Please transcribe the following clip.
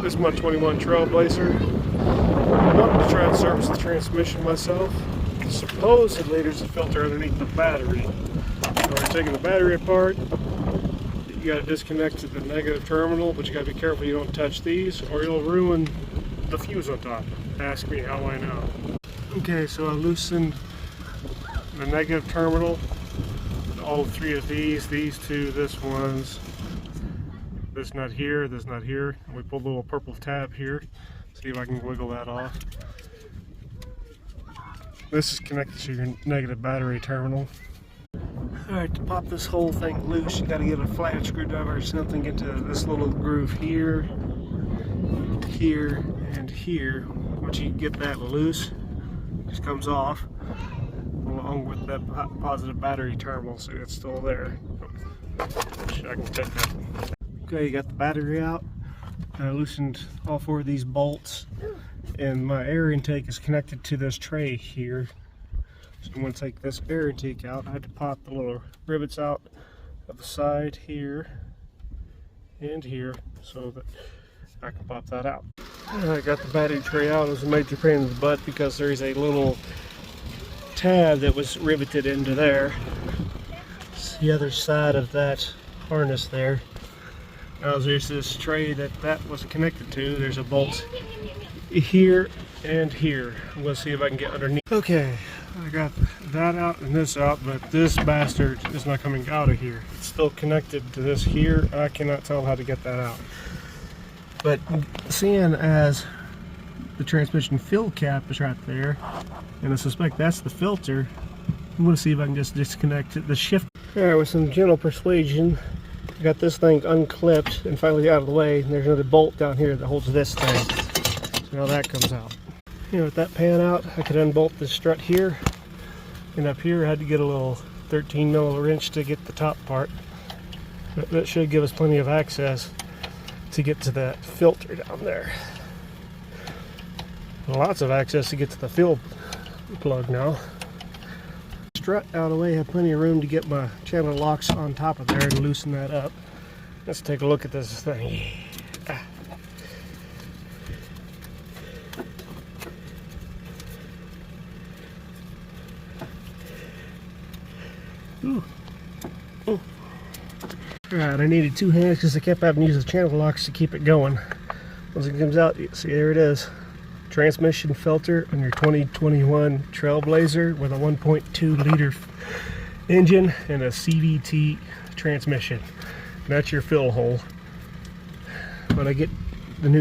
This is my 21 Trailblazer. I'm wanting to try and service the transmission myself. Supposedly there's a filter underneath the battery. So we're taking the battery apart. You got to disconnect to the negative terminal, but you got to be careful you don't touch these or you'll ruin the fuse on top. Ask me how I know. Okay, so I loosened the negative terminal. All three of these two, this one's, this nut here, this nut here. And we pulled a little purple tab here. See if I can wiggle that off. This is connected to your negative battery terminal. Alright, to pop this whole thing loose, you gotta get a flat screwdriver or something into this little groove here, here, and here. Once you get that loose, it just comes off along with that positive battery terminal, so it's still there. I can take that. Okay, you got the battery out. I loosened all four of these bolts, and my air intake is connected to this tray here. So I'm going to take this air intake out. I had to pop the little rivets out of the side here and here so that I can pop that out. I got the battery tray out. It was a major pain in the butt because there's a little tab that was riveted into there. It's the other side of that harness there. Now there's this tray that was connected to. There's a bolt here and here. I'm going to see if I can get underneath. Okay, I got that out and this out, but this bastard is not coming out of here. It's still connected to this here. I cannot tell how to get that out. But seeing as the transmission fill cap is right there, and I suspect that's the filter, I'm going to see if I can just disconnect the shift. Alright, with some gentle persuasion, I got this thing unclipped and finally out of the way. And there's another bolt down here that holds this thing. So now that comes out. You know, with that pan out, I could unbolt this strut here. And up here I had to get a little 13mm wrench to get the top part. But that should give us plenty of access to get to that filter down there. Lots of access to get to the fill plug now. Strut out of the way, have plenty of room to get my channel locks on top of there and loosen that up. Let's take a look at this thing. Ooh. Ooh. Alright, I needed two hands because I kept having to use the channel locks to keep it going. Once it comes out, you see there it is. Transmission filter on your 2021 Trailblazer with a 1.2 liter engine and a CVT transmission. And that's your fill hole. When I get the new